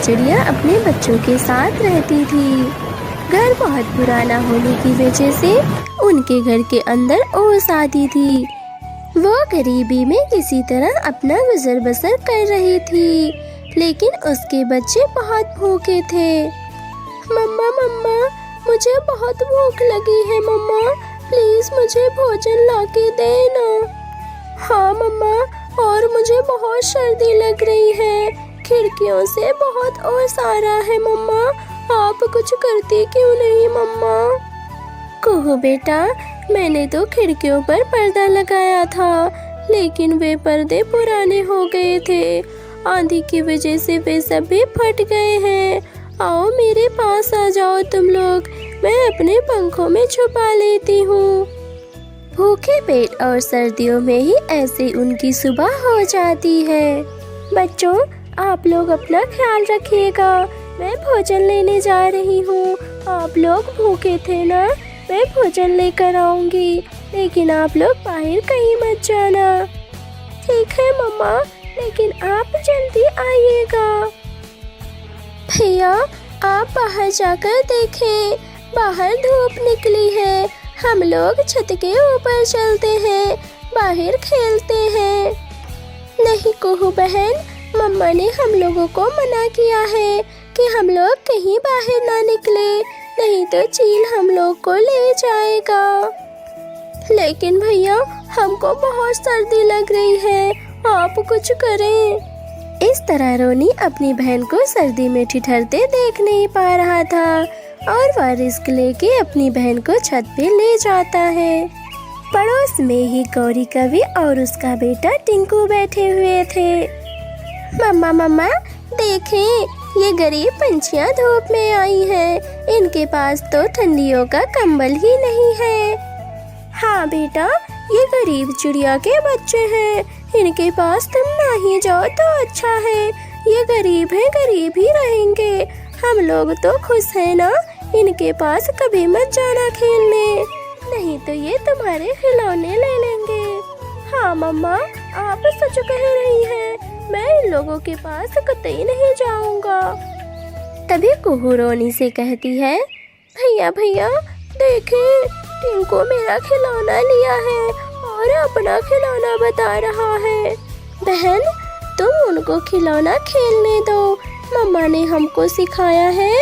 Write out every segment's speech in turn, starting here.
चिड़िया अपने बच्चों के साथ रहती थी। घर बहुत पुराना होने की वजह से उनके घर के अंदर ओस आती थी। वो गरीबी में किसी तरह अपना गुजर बसर कर रही थी, लेकिन उसके बच्चे बहुत भूखे थे। मम्मा मम्मा, मुझे बहुत भूख लगी है मम्मा, प्लीज मुझे भोजन लाके देना। हाँ मम्मा, और मुझे बहुत सर्दी लग रही है, खिड़कियों से बहुत ओस आ रहा है मम्मा, आप कुछ करती क्यों नहीं मम्मा? कुहू बेटा, मैंने तो खिड़कियों पर पर्दा लगाया था, लेकिन वे पर्दे पुराने हो गए थे। आंधी की वजह से वे सभी फट गए हैं। आओ मेरे पास आ जाओ तुम लोग, मैं अपने पंखों में छुपा लेती हूँ। भूखे पेट और सर्दियों में ही ऐसे उनकी सुबह हो जाती है। बच्चों, आप लोग अपना ख्याल रखिएगा, मैं भोजन लेने जा रही हूँ। आप लोग भूखे थे ना, मैं भोजन लेकर आऊंगी, लेकिन आप लोग बाहर कहीं मत जाना। ठीक है मम्मा, लेकिन आप जल्दी आइएगा। भैया, आप बाहर जाकर देखें, बाहर धूप निकली है, हम लोग छत के ऊपर चलते हैं, बाहर खेलते हैं। नहीं कुहू बहन, मम्मा ने हम लोगों को मना किया है कि हम लोग कहीं बाहर ना निकले, नहीं तो चील हम लोग को ले जाएगा। लेकिन भैया, हमको बहुत सर्दी लग रही है, आप कुछ करें। इस तरह रोनी अपनी बहन को सर्दी में ठिठुरते देख नहीं पा रहा था और वह रिस्क लेके अपनी बहन को छत पे ले जाता है। पड़ोस में ही गौरी कवि और उसका बेटा टिंकू बैठे हुए थे। मम्मा मम्मा, देखें, ये गरीब पंछियाँ धूप में आई हैं, इनके पास तो ठंडियों का कंबल ही नहीं है। हाँ बेटा, ये गरीब चिड़िया के बच्चे हैं, इनके पास तुम ना ही जाओ तो अच्छा है, ये गरीब है, गरीब ही रहेंगे, हम लोग तो खुश है ना, इनके पास कभी मत जाना खेलने, नहीं तो ये तुम्हारे खिलौने ले लेंगे। हाँ मम्मा, आप सच कह रही हैं, मैं इन लोगों के पास कतई नहीं जाऊंगा। तभी कुहू रोनी से कहती है, भैया भैया, देखें, टिंकू मेरा खिलौना लिया है और अपना खिलौना बता रहा है। बहन, तुम उनको खिलौना खेलने दो, मम्मा ने हमको सिखाया है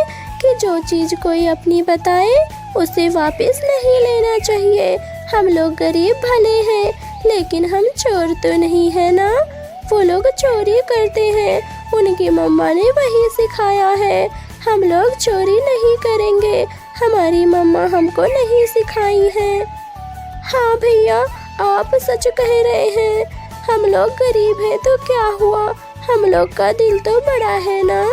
कि जो चीज कोई अपनी बताए उसे वापस नहीं लेना चाहिए। हम लोग गरीब भले हैं, लेकिन हम चोर तो नहीं है ना। वो लोग चोरी करते हैं, उनकी मम्मा ने वही सिखाया है, हम लोग चोरी नहीं करेंगे, हमारी मम्मा हमको नहीं सिखाई है। हाँ भैया, आप सच कह रहे हैं, हम लोग गरीब हैं तो क्या हुआ, हम लोग का दिल तो बड़ा है ना।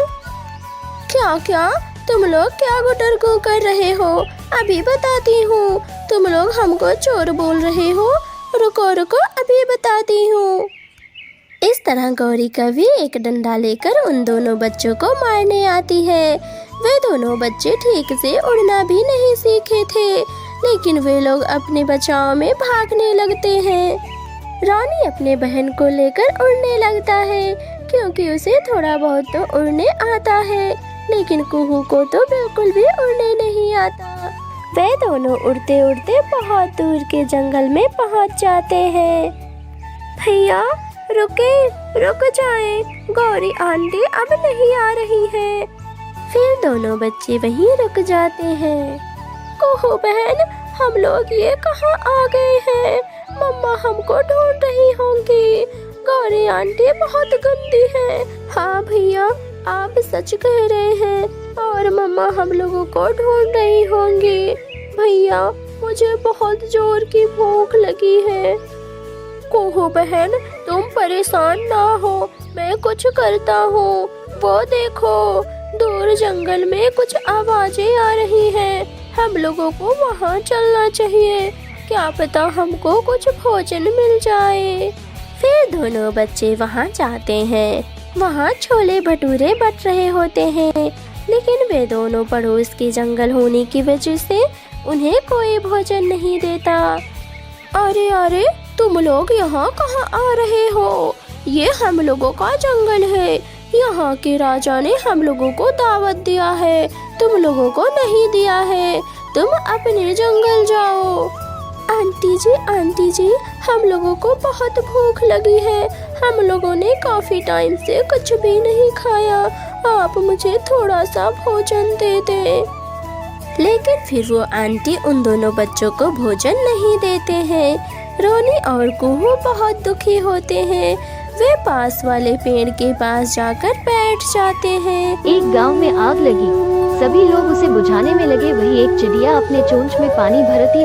क्या क्या, तुम लोग क्या गुटरगू कर रहे हो, अभी बताती हूँ। तुम लोग हमको चोर बोल रहे हो, रुको रुको अभी बताती हूँ। इस तरह गौरी कवि एक डंडा लेकर उन दोनों बच्चों को मारने आती है। वे दोनों बच्चे ठीक से उड़ना भी नहीं सीखे थे, लेकिन वे लोग अपने बचाव में भागने लगते हैं। रानी अपने बहन को लेकर उड़ने लगता है, क्योंकि उसे थोड़ा बहुत तो उड़ने आता है, लेकिन कुहू को तो बिल्कुल भी उड़ने नहीं आता। वे दोनों उड़ते उड़ते बहुत दूर के जंगल में पहुंच जाते हैं। भैया रुक जाएं, गौरी आंटी अब नहीं आ रही है। फिर दोनों बच्चे वहीं रुक जाते हैं। कुहू बहन, हम लोग ये कहाँ आ गए हैं, मम्मा हमको ढूंढ रही होंगी, गौरी आंटी बहुत गंदी है। हाँ भैया, आप सच कह रहे हैं, और मम्मा हम लोगों को ढूंढ रही होंगी। भैया, मुझे बहुत जोर की भूख लगी है। कुहू बहन, तुम परेशान ना हो, मैं कुछ करता हूँ। वो देखो, दूर जंगल में कुछ आवाजें आ रही हैं, हम लोगों को वहाँ चलना चाहिए, क्या पता हमको कुछ भोजन मिल जाए। फिर दोनों बच्चे वहाँ जाते हैं। वहाँ छोले भटूरे बट रहे होते हैं, लेकिन वे दोनों पड़ोस के जंगल होने की वजह से उन्हें कोई भोजन नहीं देता। अरे अरे, तुम लोग यहाँ कहाँ आ रहे हो, ये हम लोगों का जंगल है, यहाँ के राजा ने हम लोगों को दावत दिया है, तुम लोगों को नहीं दिया है, तुम अपने जंगल जाओ। आंटी जी, हम लोगों को बहुत भूख लगी है, हम लोगों ने काफी टाइम से कुछ भी नहीं खाया, आप मुझे थोड़ा सा भोजन दे दे। लेकिन फिर वो आंटी उन दोनों बच्चों को भोजन नहीं देते हैं। रोनी और कुहू बहुत दुखी होते हैं। वे पास वाले पेड़ के पास जाकर बैठ जाते हैं। एक गांव में आग लगी, सभी लोग उसे बुझाने में लगे। वहीं एक चिड़िया अपने चोंच में पानी भरती